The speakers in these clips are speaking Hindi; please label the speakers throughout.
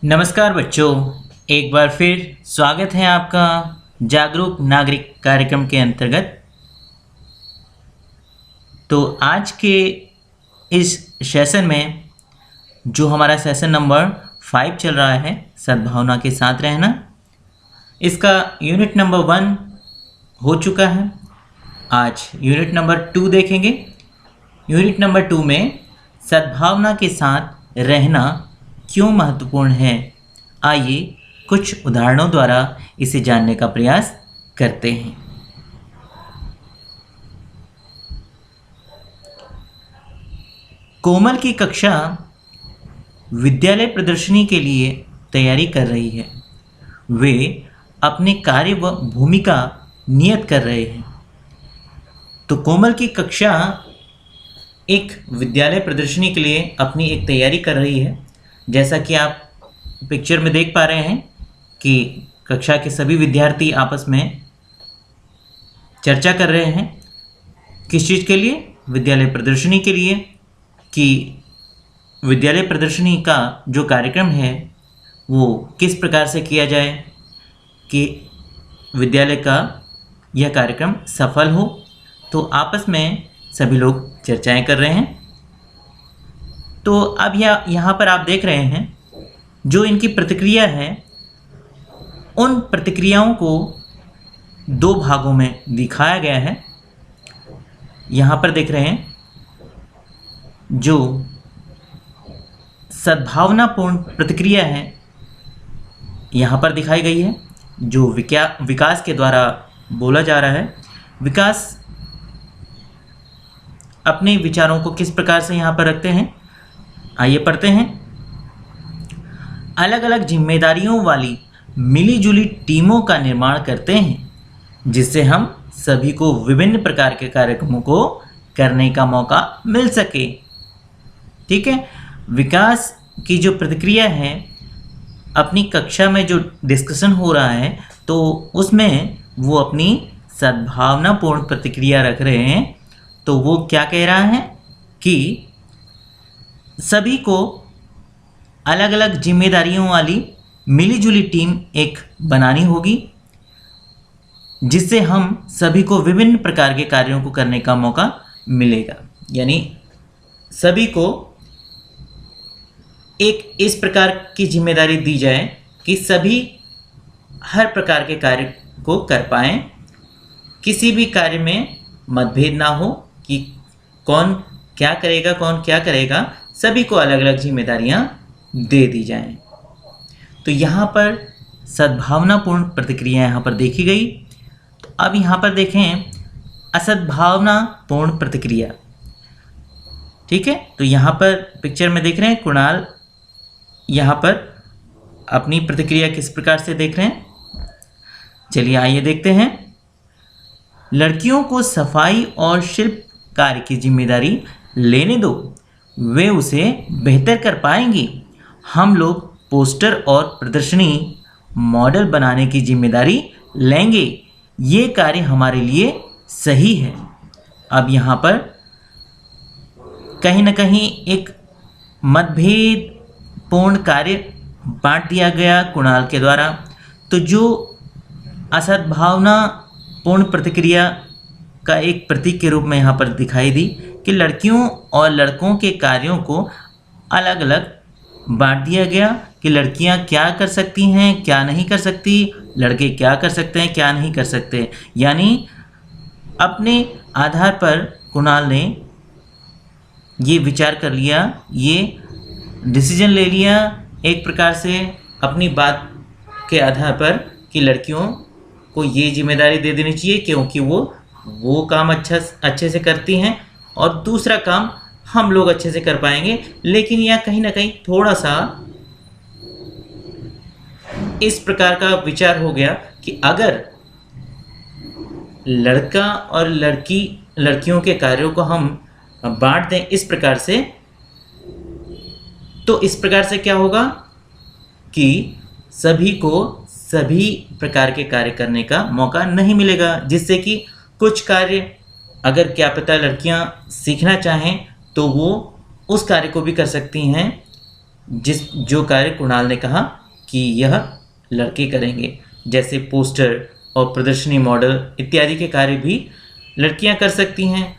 Speaker 1: नमस्कार बच्चों, एक बार फिर स्वागत है आपका जागरूक नागरिक कार्यक्रम के अंतर्गत। तो आज के इस सेशन में जो हमारा सेशन नंबर 5 चल रहा है, सद्भावना के साथ रहना, इसका यूनिट नंबर 1 हो चुका है। आज यूनिट नंबर 2 देखेंगे। यूनिट नंबर 2 में सद्भावना के साथ रहना क्यों महत्वपूर्ण है, आइए कुछ उदाहरणों द्वारा इसे जानने का प्रयास करते हैं। कोमल की कक्षा विद्यालय प्रदर्शनी के लिए तैयारी कर रही है। वे अपने कार्य व भूमिका नियत कर रहे हैं। तो कोमल की कक्षा एक विद्यालय प्रदर्शनी के लिए अपनी एक तैयारी कर रही है। जैसा कि आप पिक्चर में देख पा रहे हैं कि कक्षा के सभी विद्यार्थी आपस में चर्चा कर रहे हैं। किस चीज़ के लिए? विद्यालय प्रदर्शनी के लिए, कि विद्यालय प्रदर्शनी का जो कार्यक्रम है वो किस प्रकार से किया जाए कि विद्यालय का यह कार्यक्रम सफल हो। तो आपस में सभी लोग चर्चाएं कर रहे हैं। तो अब यहाँ पर आप देख रहे हैं जो इनकी प्रतिक्रिया है, उन प्रतिक्रियाओं को 2 भागों में दिखाया गया है। यहाँ पर देख रहे हैं जो सद्भावनापूर्ण प्रतिक्रिया है यहाँ पर दिखाई गई है, जो विकास के द्वारा बोला जा रहा है। विकास अपने विचारों को किस प्रकार से यहाँ पर रखते हैं, आइए पढ़ते हैं। अलग अलग जिम्मेदारियों वाली मिलीजुली टीमों का निर्माण करते हैं, जिससे हम सभी को विभिन्न प्रकार के कार्यक्रमों को करने का मौका मिल सके। ठीक है, विकास की जो प्रतिक्रिया है, अपनी कक्षा में जो डिस्कशन हो रहा है तो उसमें वो अपनी सद्भावनापूर्ण प्रतिक्रिया रख रहे हैं। तो वो क्या कह रहा है कि सभी को अलग अलग जिम्मेदारियों वाली मिलीजुली टीम एक बनानी होगी, जिससे हम सभी को विभिन्न प्रकार के कार्यों को करने का मौका मिलेगा। यानी सभी को एक इस प्रकार की जिम्मेदारी दी जाए कि सभी हर प्रकार के कार्य को कर पाएं, किसी भी कार्य में मतभेद ना हो कि कौन क्या करेगा कौन क्या करेगा, सभी को अलग अलग जिम्मेदारियां दे दी जाएं। तो यहाँ पर सद्भावनापूर्ण प्रतिक्रिया यहाँ पर देखी गई। तो अब यहाँ पर देखें असद्भावनापूर्ण प्रतिक्रिया। ठीक है, तो यहाँ पर पिक्चर में देख रहे हैं कुणाल यहाँ पर अपनी प्रतिक्रिया किस प्रकार से देख रहे हैं। चलिए आइए देखते हैं। लड़कियों को सफाई और शिल्प कार्य की जिम्मेदारी लेने दो, वे उसे बेहतर कर पाएंगी। हम लोग पोस्टर और प्रदर्शनी मॉडल बनाने की जिम्मेदारी लेंगे, ये कार्य हमारे लिए सही है। अब यहाँ पर कहीं ना कहीं एक मतभेदपूर्ण कार्य बांट दिया गया कुणाल के द्वारा। तो जो असद्भावनापूर्ण प्रतिक्रिया का एक प्रतीक के रूप में यहाँ पर दिखाई दी कि लड़कियों और लड़कों के कार्यों को अलग अलग बांट दिया गया कि लड़कियाँ क्या कर सकती हैं क्या नहीं कर सकती, लड़के क्या कर सकते हैं क्या नहीं कर सकते। यानी अपने आधार पर कुणाल ने ये विचार कर लिया, ये डिसीजन ले लिया एक प्रकार से अपनी बात के आधार पर कि लड़कियों को ये जिम्मेदारी दे देनी चाहिए, क्योंकि वो काम अच्छे से करती हैं और दूसरा काम हम लोग अच्छे से कर पाएंगे। लेकिन यह कहीं ना कहीं थोड़ा सा इस प्रकार का विचार हो गया कि अगर लड़का और लड़कियों के कार्यों को हम बांट दें इस प्रकार से, तो इस प्रकार से क्या होगा कि सभी को सभी प्रकार के कार्य करने का मौका नहीं मिलेगा, जिससे कि कुछ कार्य अगर क्या पता लड़कियां सीखना चाहें तो वो उस कार्य को भी कर सकती हैं, जो कार्य कुणाल ने कहा कि यह लड़के करेंगे, जैसे पोस्टर और प्रदर्शनी मॉडल इत्यादि के कार्य भी लड़कियां कर सकती हैं,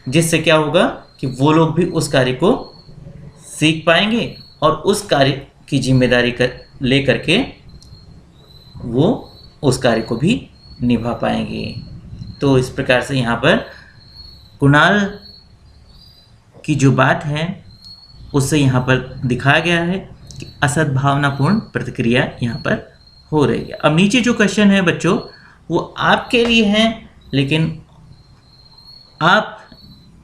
Speaker 1: जिससे क्या होगा कि वो लोग भी उस कार्य को सीख पाएंगे और उस कार्य की जिम्मेदारी ले करके वो उस कार्य को भी निभा पाएंगे। तो इस प्रकार से यहाँ पर कुणाल की जो बात है उससे यहाँ पर दिखाया गया है कि असद्भावनापूर्ण प्रतिक्रिया यहाँ पर हो रही है। अब नीचे जो क्वेश्चन है बच्चों वो आपके लिए है, लेकिन आप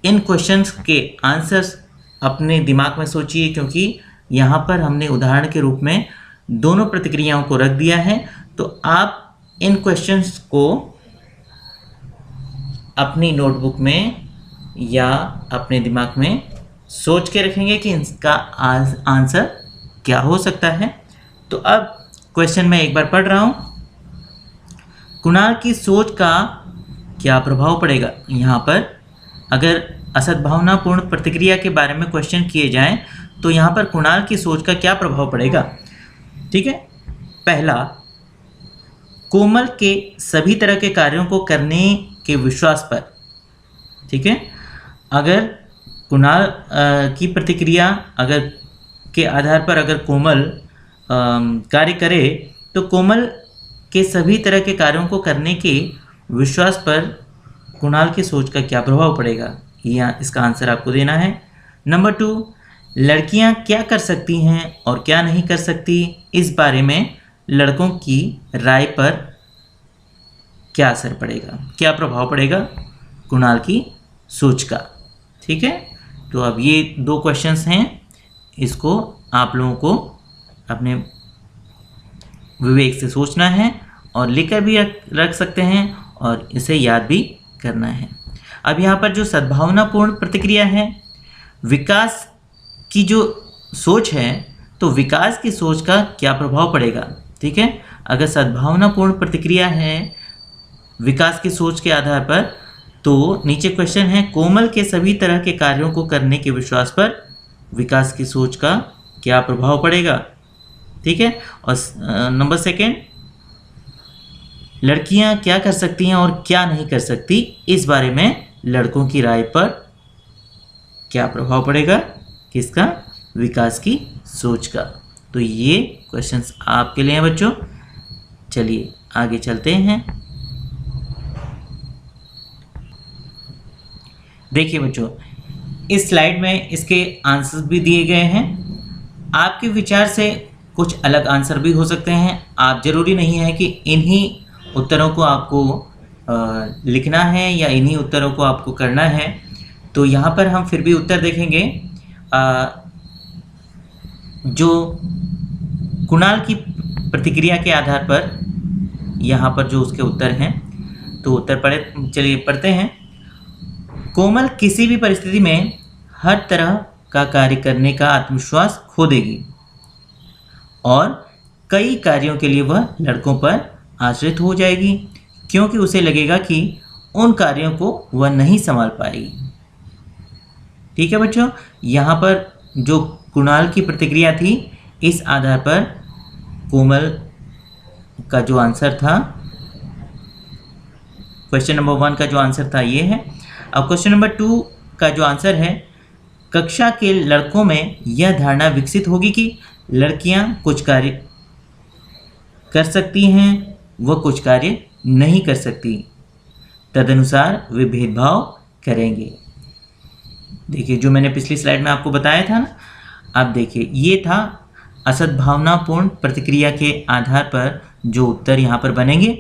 Speaker 1: इन क्वेश्चंस के आंसर्स अपने दिमाग में सोचिए, क्योंकि यहाँ पर हमने उदाहरण के रूप में दोनों प्रतिक्रियाओं को रख दिया है। तो आप इन क्वेश्चंस को अपनी नोटबुक में या अपने दिमाग में सोच के रखेंगे कि इसका आंसर क्या हो सकता है। तो अब क्वेश्चन मैं एक बार पढ़ रहा हूँ। कुणाल की सोच का क्या प्रभाव पड़ेगा? यहाँ पर अगर असद्भावनापूर्ण प्रतिक्रिया के बारे में क्वेश्चन किए जाएं तो यहाँ पर कुणाल की सोच का क्या प्रभाव पड़ेगा? ठीक है, पहला, कोमल के सभी तरह के कार्यों को करने के विश्वास पर। ठीक है, अगर कुणाल की प्रतिक्रिया अगर के आधार पर अगर कोमल कार्य करे तो कोमल के सभी तरह के कार्यों को करने के विश्वास पर कुणाल की सोच का क्या प्रभाव पड़ेगा, या इसका आंसर आपको देना है। नंबर 2, लड़कियां क्या कर सकती हैं और क्या नहीं कर सकती, इस बारे में लड़कों की राय पर क्या असर पड़ेगा, क्या प्रभाव पड़ेगा कुणाल की सोच का। ठीक है, तो अब ये 2 क्वेश्चंस हैं, इसको आप लोगों को अपने विवेक से सोचना है और लिखकर भी रख सकते हैं और इसे याद भी करना है। अब यहाँ पर जो सद्भावनापूर्ण प्रतिक्रिया है, विकास की जो सोच है, तो विकास की सोच का क्या प्रभाव पड़ेगा। ठीक है, अगर सद्भावनापूर्ण प्रतिक्रिया है विकास की सोच के आधार पर, तो नीचे क्वेश्चन है कोमल के सभी तरह के कार्यों को करने के विश्वास पर विकास की सोच का क्या प्रभाव पड़ेगा। ठीक है, और नंबर 2, लड़कियां क्या कर सकती हैं और क्या नहीं कर सकती, इस बारे में लड़कों की राय पर क्या प्रभाव पड़ेगा, किसका, विकास की सोच का। तो ये क्वेश्चंस आपके लिए हैं बच्चों। चलिए आगे चलते हैं। देखिए बच्चों, इस स्लाइड में इसके आंसर्स भी दिए गए हैं। आपके विचार से कुछ अलग आंसर भी हो सकते हैं। आप जरूरी नहीं है कि इन्हीं उत्तरों को आपको लिखना है या इन्हीं उत्तरों को आपको करना है। तो यहाँ पर हम फिर भी उत्तर देखेंगे। जो कुणाल की प्रतिक्रिया के आधार पर यहाँ पर जो उसके उत्तर हैं, तो उत्तर चलिए पढ़ते हैं। कोमल किसी भी परिस्थिति में हर तरह का कार्य करने का आत्मविश्वास खो देगी और कई कार्यों के लिए वह लड़कों पर आश्रित हो जाएगी, क्योंकि उसे लगेगा कि उन कार्यों को वह नहीं संभाल पाएगी। ठीक है बच्चों, यहाँ पर जो कुणाल की प्रतिक्रिया थी, इस आधार पर कोमल का जो आंसर था, क्वेश्चन नंबर 1 का जो आंसर था ये है। अब क्वेश्चन नंबर 2 का जो आंसर है, कक्षा के लड़कों में यह धारणा विकसित होगी कि लड़कियां कुछ कार्य कर सकती हैं, वह कुछ कार्य नहीं कर सकती, तदनुसार वे भेदभाव करेंगे। देखिए, जो मैंने पिछली स्लाइड में आपको बताया था ना, अब देखिए ये था असद्भावनापूर्ण प्रतिक्रिया के आधार पर जो उत्तर यहाँ पर बनेंगे।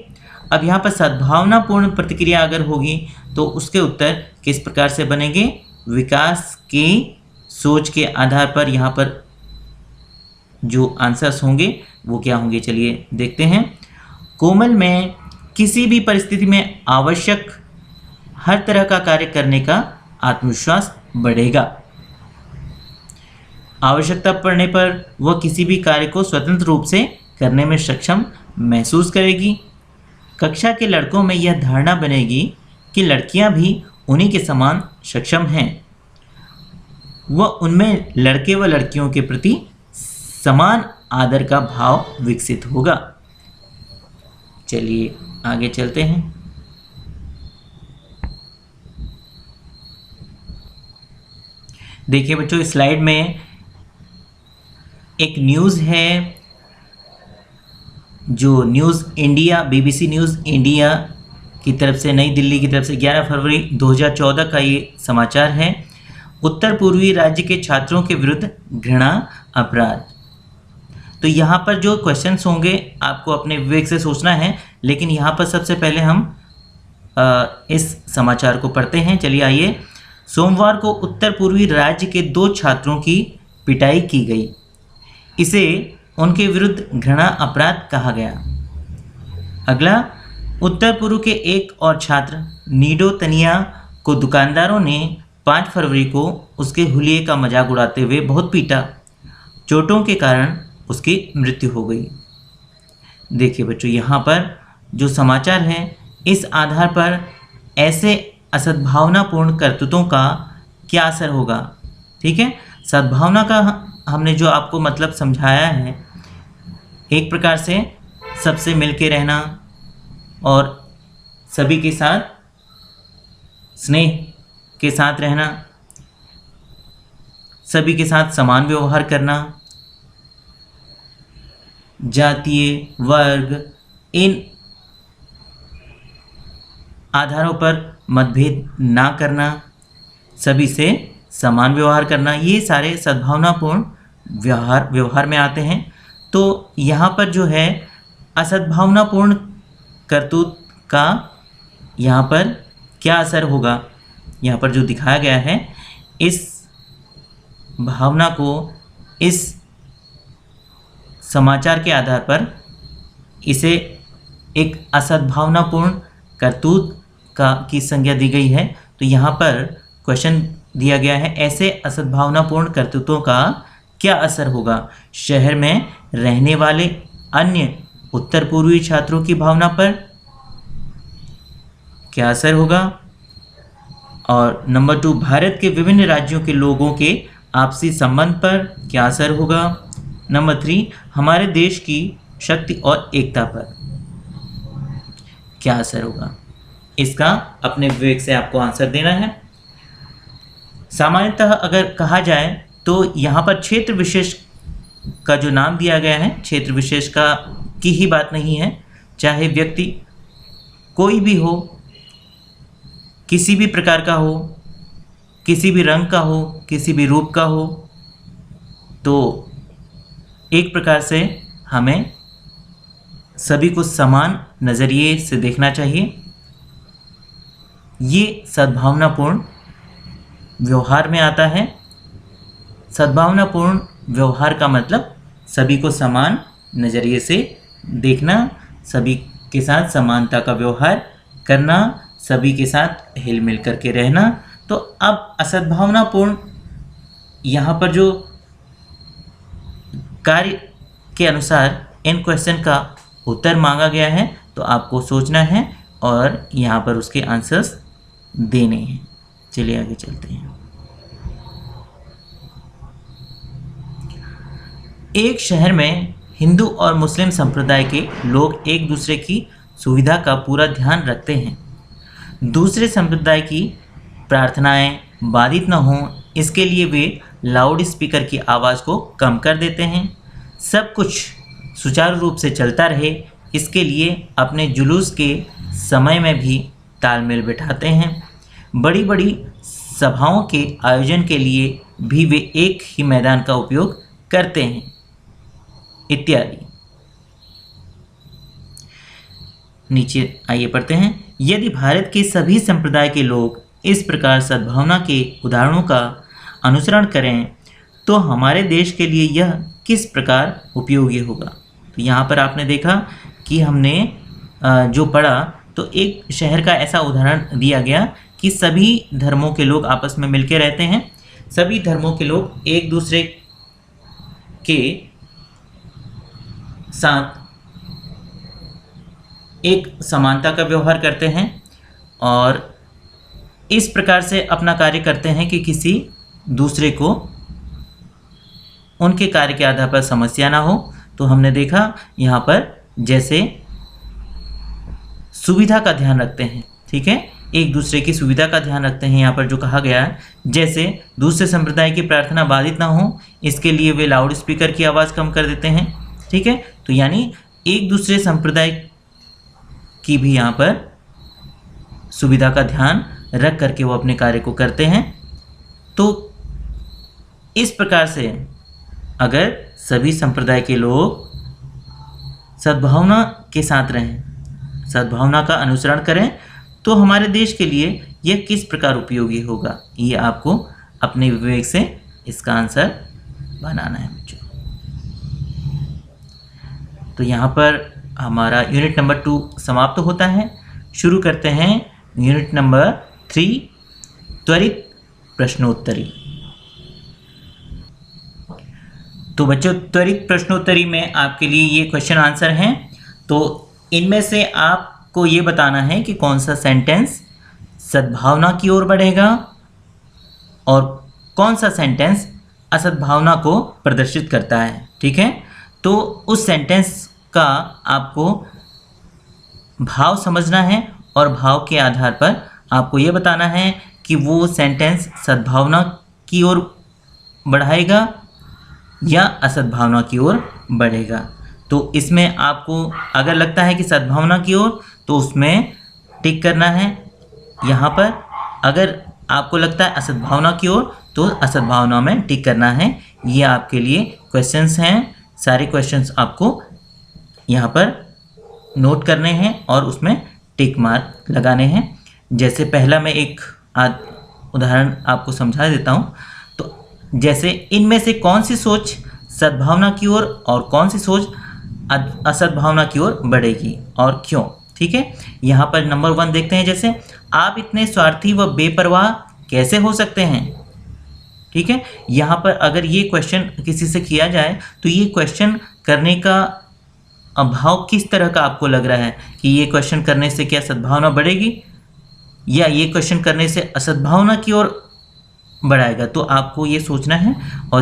Speaker 1: अब यहाँ पर सद्भावनापूर्ण प्रतिक्रिया अगर होगी तो उसके उत्तर किस प्रकार से बनेंगे, विकास की सोच के आधार पर यहाँ पर जो आंसर्स होंगे वो क्या होंगे, चलिए देखते हैं। कोमल में किसी भी परिस्थिति में आवश्यक हर तरह का कार्य करने का आत्मविश्वास बढ़ेगा। आवश्यकता पड़ने पर वह किसी भी कार्य को स्वतंत्र रूप से करने में सक्षम महसूस करेगी। कक्षा के लड़कों में यह धारणा बनेगी कि लड़कियां भी उन्हीं के समान सक्षम हैं। वह उनमें लड़के व लड़कियों के प्रति समान आदर का भाव विकसित होगा। चलिए आगे चलते हैं। देखिए बच्चों, स्लाइड में एक न्यूज़ है जो news India, BBC news India की तरफ से, नई दिल्ली की तरफ से 11 फरवरी 2014 का ये समाचार है। उत्तर पूर्वी राज्य के छात्रों के विरुद्ध घृणा अपराध। तो यहाँ पर जो क्वेश्चंस होंगे आपको अपने विवेक से सोचना है, लेकिन यहाँ पर सबसे पहले हम इस समाचार को पढ़ते हैं। चलिए आइए। सोमवार को उत्तर पूर्वी राज्य के 2 छात्रों की पिटाई की गई। इसे उनके विरुद्ध घृणा अपराध कहा गया। अगला, उत्तर पूर्व के एक और छात्र नीडो तनिया को दुकानदारों ने 5 फरवरी को उसके हुलिये का मजाक उड़ाते हुए बहुत पीटा। चोटों के कारण उसकी मृत्यु हो गई। देखिए बच्चों, यहाँ पर जो समाचार है, इस आधार पर ऐसे असद्भावनापूर्ण करतूतों का क्या असर होगा। ठीक है, सद्भावना का हमने जो आपको मतलब समझाया है, एक प्रकार से सबसे मिलके रहना और सभी के साथ स्नेह के साथ रहना, सभी के साथ समान व्यवहार करना, जातीय, वर्ग, इन आधारों पर मतभेद ना करना, सभी से समान व्यवहार करना, ये सारे सद्भावनापूर्ण व्यवहार में आते हैं। तो यहाँ पर जो है असद्भावनापूर्ण करतूत का यहाँ पर क्या असर होगा, यहाँ पर जो दिखाया गया है, इस भावना को इस समाचार के आधार पर इसे एक असद्भावनापूर्ण करतूत की संज्ञा दी गई है। तो यहाँ पर क्वेश्चन दिया गया है, ऐसे असद्भावनापूर्ण करतूतों का क्या असर होगा शहर में रहने वाले अन्य उत्तर पूर्वी छात्रों की भावना पर, क्या असर होगा। और नंबर 2, भारत के विभिन्न राज्यों के लोगों के आपसी संबंध पर क्या असर होगा। नंबर 3, हमारे देश की शक्ति और एकता पर क्या असर होगा। इसका अपने विवेक से आपको आंसर देना है। सामान्यतः अगर कहा जाए तो यहाँ पर क्षेत्र विशेष का जो नाम दिया गया है, क्षेत्र विशेष की ही बात नहीं है, चाहे व्यक्ति कोई भी हो, किसी भी प्रकार का हो, किसी भी रंग का हो, किसी भी रूप का हो, तो एक प्रकार से हमें सभी को समान नज़रिए से देखना चाहिए। ये सद्भावनापूर्ण व्यवहार में आता है। सद्भावनापूर्ण व्यवहार का मतलब सभी को समान नज़रिए से देखना, सभी के साथ समानता का व्यवहार करना, सभी के साथ हिल मिल करके रहना। तो अब असद्भावनापूर्ण यहाँ पर जो कार्य के अनुसार इन क्वेश्चन का उत्तर मांगा गया है, तो आपको सोचना है और यहाँ पर उसके आंसर्स देने हैं। चलिए आगे चलते हैं। एक शहर में हिंदू और मुस्लिम संप्रदाय के लोग एक दूसरे की सुविधा का पूरा ध्यान रखते हैं। दूसरे संप्रदाय की प्रार्थनाएं बाधित न हों, इसके लिए वे लाउड स्पीकर की आवाज़ को कम कर देते हैं। सब कुछ सुचारू रूप से चलता रहे, इसके लिए अपने जुलूस के समय में भी तालमेल बिठाते हैं। बड़ी बड़ी सभाओं के आयोजन के लिए भी वे एक ही मैदान का उपयोग करते हैं, इत्यादि। नीचे आइए पढ़ते हैं। यदि भारत के सभी संप्रदाय के लोग इस प्रकार सद्भावना के उदाहरणों का अनुसरण करें तो हमारे देश के लिए यह किस प्रकार उपयोगी होगा। तो यहाँ पर आपने देखा कि हमने जो पढ़ा, तो एक शहर का ऐसा उदाहरण दिया गया कि सभी धर्मों के लोग आपस में मिलकर रहते हैं, सभी धर्मों के लोग एक दूसरे के साथ एक समानता का व्यवहार करते हैं और इस प्रकार से अपना कार्य करते हैं कि किसी दूसरे को उनके कार्य के आधार पर समस्या ना हो। तो हमने देखा यहाँ पर जैसे सुविधा का ध्यान रखते हैं, ठीक है, एक दूसरे की सुविधा का ध्यान रखते हैं। यहाँ पर जो कहा गया है, जैसे दूसरे संप्रदाय की प्रार्थना बाधित ना हो, इसके लिए वे लाउड स्पीकर की आवाज़ कम कर देते हैं, ठीक है। तो यानी एक दूसरे संप्रदाय की भी यहाँ पर सुविधा का ध्यान रख करके वो अपने कार्य को करते हैं। तो इस प्रकार से अगर सभी संप्रदाय के लोग सद्भावना के साथ रहें, सद्भावना का अनुसरण करें, तो हमारे देश के लिए यह किस प्रकार उपयोगी होगा, ये आपको अपने विवेक से इसका आंसर बनाना है बच्चों। तो यहाँ पर हमारा यूनिट नंबर 2 समाप्त होता है। शुरू करते हैं यूनिट नंबर 3, त्वरित प्रश्नोत्तरी। तो बच्चों, त्वरित प्रश्नोत्तरी में आपके लिए ये क्वेश्चन आंसर हैं। तो इनमें से आपको ये बताना है कि कौन सा सेंटेंस सद्भावना की ओर बढ़ेगा और कौन सा सेंटेंस असद्भावना को प्रदर्शित करता है, ठीक है। तो उस सेंटेंस का आपको भाव समझना है और भाव के आधार पर आपको ये बताना है कि वो सेंटेंस सद्भावना की ओर बढ़ाएगा या असद्भावना की ओर बढ़ेगा। तो इसमें आपको अगर लगता है कि सद्भावना की ओर, तो उसमें टिक करना है। यहाँ पर अगर आपको लगता है असद्भावना की ओर, तो असद्भावना में टिक करना है। ये आपके लिए क्वेश्चंस हैं, सारे क्वेश्चंस आपको यहाँ पर नोट करने हैं और उसमें टिक मार्क लगाने हैं। जैसे पहला मैं एक उदाहरण आपको समझा देता हूँ। तो जैसे इनमें से कौन सी सोच सद्भावना की ओर और कौन सी सोच असद्भावना की ओर बढ़ेगी और क्यों, ठीक है। यहाँ पर नंबर 1 देखते हैं। जैसे आप इतने स्वार्थी व बेपरवाह कैसे हो सकते हैं, ठीक है। यहाँ पर अगर ये क्वेश्चन किसी से किया जाए तो ये क्वेश्चन करने का भाव किस तरह का आपको लग रहा है कि ये क्वेश्चन करने से क्या सद्भावना बढ़ेगी या ये क्वेश्चन करने से असद्भावना की ओर बढ़ाएगा। तो आपको ये सोचना है और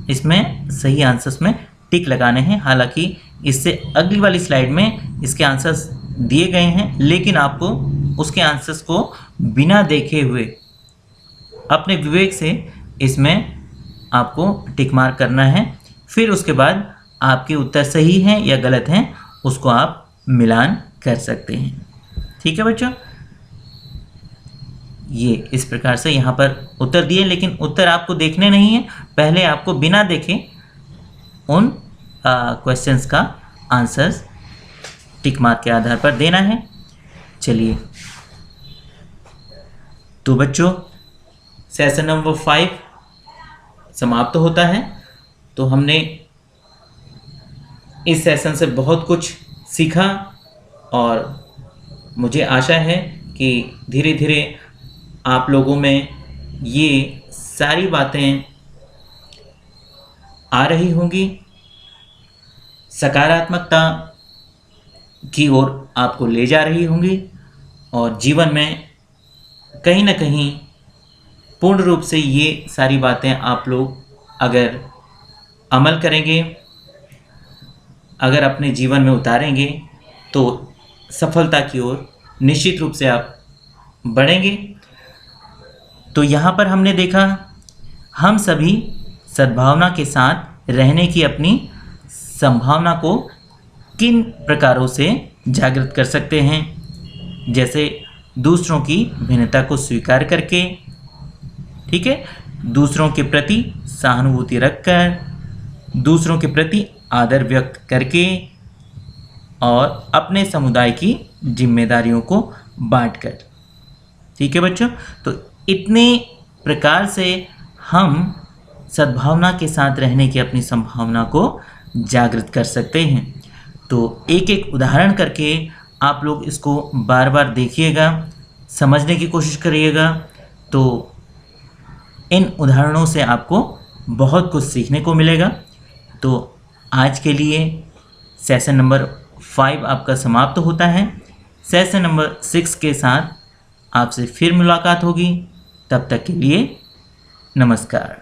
Speaker 1: इसमें सही आंसर्स में टिक लगाने हैं। हालांकि इससे अगली वाली स्लाइड में इसके आंसर्स दिए गए हैं, लेकिन आपको उसके आंसर्स को बिना देखे हुए अपने विवेक से इसमें आपको टिक मार्क करना है। फिर उसके बाद आपके उत्तर सही हैं या गलत हैं उसको आप मिलान कर सकते हैं, ठीक है बच्चों। ये इस प्रकार से यहाँ पर उत्तर दिए, लेकिन उत्तर आपको देखने नहीं है, पहले आपको बिना देखे उन क्वेश्चंस का आंसर्स टिक मार्क के आधार पर देना है। चलिए, तो बच्चों सेशन नंबर 5 समाप्त होता है। तो हमने इस सेशन से बहुत कुछ सीखा और मुझे आशा है कि धीरे धीरे आप लोगों में ये सारी बातें आ रही होंगी, सकारात्मकता की ओर आपको ले जा रही होंगी और जीवन में कहीं ना कहीं पूर्ण रूप से ये सारी बातें आप लोग अगर अमल करेंगे, अगर अपने जीवन में उतारेंगे, तो सफलता की ओर निश्चित रूप से आप बढ़ेंगे। तो यहाँ पर हमने देखा हम सभी सद्भावना के साथ रहने की अपनी संभावना को किन प्रकारों से जागृत कर सकते हैं। जैसे दूसरों की भिन्नता को स्वीकार करके, ठीक है, दूसरों के प्रति सहानुभूति रखकर, दूसरों के प्रति आदर व्यक्त करके और अपने समुदाय की जिम्मेदारियों को बांटकर, ठीक है बच्चों। तो इतने प्रकार से हम सद्भावना के साथ रहने की अपनी संभावना को जागृत कर सकते हैं। तो एक एक उदाहरण करके आप लोग इसको बार बार देखिएगा, समझने की कोशिश करिएगा। तो इन उदाहरणों से आपको बहुत कुछ सीखने को मिलेगा। तो आज के लिए सेशन नंबर 5 आपका समाप्त होता है। सेशन नंबर 6 के साथ आपसे फिर मुलाकात होगी। तब तक के लिए नमस्कार।